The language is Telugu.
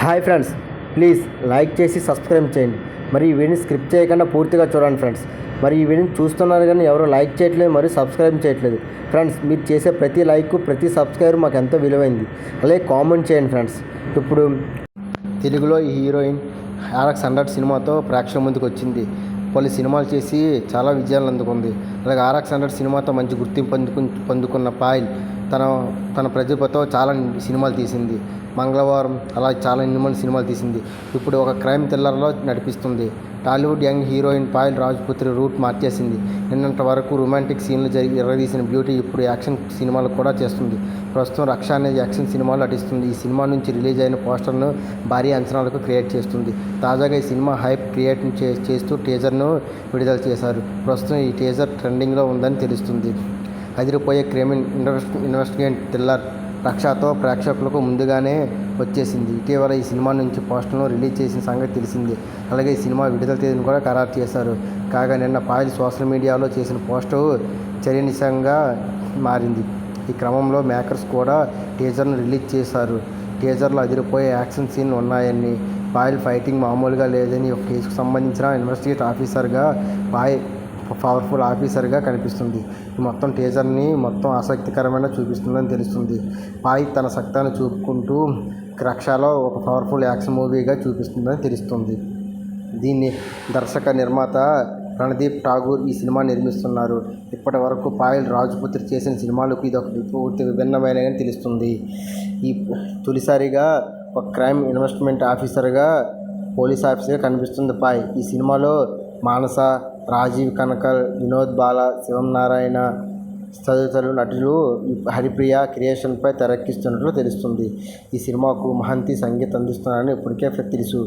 హాయ్ ఫ్రెండ్స్, ప్లీజ్ లైక్ చేసి సబ్స్క్రైబ్ చేయండి. మరి ఈ వీడియోని స్క్రిప్ట్ చేయకుండా పూర్తిగా చూడండి ఫ్రెండ్స్. మరి ఈ వీడియోని చూస్తున్నారు కానీ ఎవరు లైక్ చేయట్లేదు, మరియు సబ్స్క్రైబ్ చేయట్లేదు. ఫ్రెండ్స్, మీరు చేసే ప్రతి లైక్, ప్రతి సబ్స్క్రైబర్ మాకు ఎంతో విలువైంది. అలాగే కామెంట్ చేయండి ఫ్రెండ్స్. ఇప్పుడు తెలుగులో ఈ హీరోయిన్ RX 100 సినిమాతో ప్రేక్షకుల ముందుకు వచ్చింది. పలు సినిమాలు చేసి చాలా విజయాలను అందుకుంది. అలాగే RX 100 సినిమాతో మంచి గుర్తింపు పొందుకున్న పాయల్ తన ప్రతిభతో చాలా సినిమాలు తీసింది. మంగళవారం అలా చాలా సినిమాలు తీసింది. ఇప్పుడు ఒక క్రైమ్ థ్రిల్లర్లో నడిపిస్తుంది. టాలీవుడ్ యంగ్ హీరోయిన్ పాయల్ రాజ్పుత్రి రూట్ మార్చేసింది. నిన్నటి వరకు రొమాంటిక్ సీన్లు ఎరగదీసిన బ్యూటీ ఇప్పుడు యాక్షన్ సినిమాలు కూడా చేస్తుంది. ప్రస్తుతం రక్ష అనే యాక్షన్ సినిమాలు నటిస్తుంది. ఈ సినిమా నుంచి రిలీజ్ అయిన పోస్టర్ను భారీ అంచనాలకు క్రియేట్ చేస్తుంది. తాజాగా ఈ సినిమా హైప్ క్రియేట్ చేస్తూ టీజర్ను విడుదల చేశారు. ప్రస్తుతం ఈ టీజర్ ట్రెండింగ్లో ఉందని తెలుస్తుంది. అదిరిపోయే క్రైమ్ ఇన్వెస్టిగేట్ థ్రిల్లర్ రక్షతో ప్రేక్షకులకు ముందుగానే వచ్చేసింది. ఇటీవల ఈ సినిమా నుంచి పోస్టర్ను రిలీజ్ చేసిన సంగతి తెలిసింది. అలాగే ఈ సినిమా విడుదల తేదీని కూడా ఖరారు చేశారు. కాగా నిన్న పాయల్ సోషల్ మీడియాలో చేసిన పోస్టు చర్చనీయాంశంగా మారింది. ఈ క్రమంలో మేకర్స్ కూడా టీజర్ను రిలీజ్ చేశారు. టీజర్లో అదిరిపోయే యాక్షన్ సీన్ ఉన్నాయని, పాయల్ ఫైటింగ్ మామూలుగా లేదని, ఒక కేసుకు సంబంధించిన ఇన్వెస్టిగేట్ ఆఫీసర్గా పవర్ఫుల్ ఆఫీసర్గా కనిపిస్తుంది. ఈ మొత్తం టీజర్ని ఆసక్తికరమైన చూపిస్తుందని తెలుస్తుంది. పాయల్ తన సత్తాను చూపుకుంటూ రక్షలో ఒక పవర్ఫుల్ యాక్షన్ మూవీగా చూపిస్తుందని తెలుస్తుంది. దీన్ని దర్శక నిర్మాత రణదీప్ ఠాగూర్ ఈ సినిమా నిర్మిస్తున్నారు. ఇప్పటి వరకు పాయల్ రాజ్పుత్రి చేసిన సినిమాలకు ఇది ఒక పూర్తి విభిన్నమైనదని తెలుస్తుంది. ఈ తొలిసారిగా ఒక క్రైమ్ ఇన్వెస్టిగేట్ ఆఫీసర్గా, పోలీస్ ఆఫీసర్గా కనిపిస్తుంది పాయల్. ఈ సినిమాలో మానస, రాజీవ్ కనకల్, వినోద్ బాల, శివం నారాయణ తదితరులు నటులు హరిప్రియ క్రియేషన్పై తెరకెక్కిస్తున్నట్లు తెలుస్తుంది. ఈ సినిమాకు మహంతి సంగీతం అందిస్తున్నారని ఇప్పటికే తెలుసు.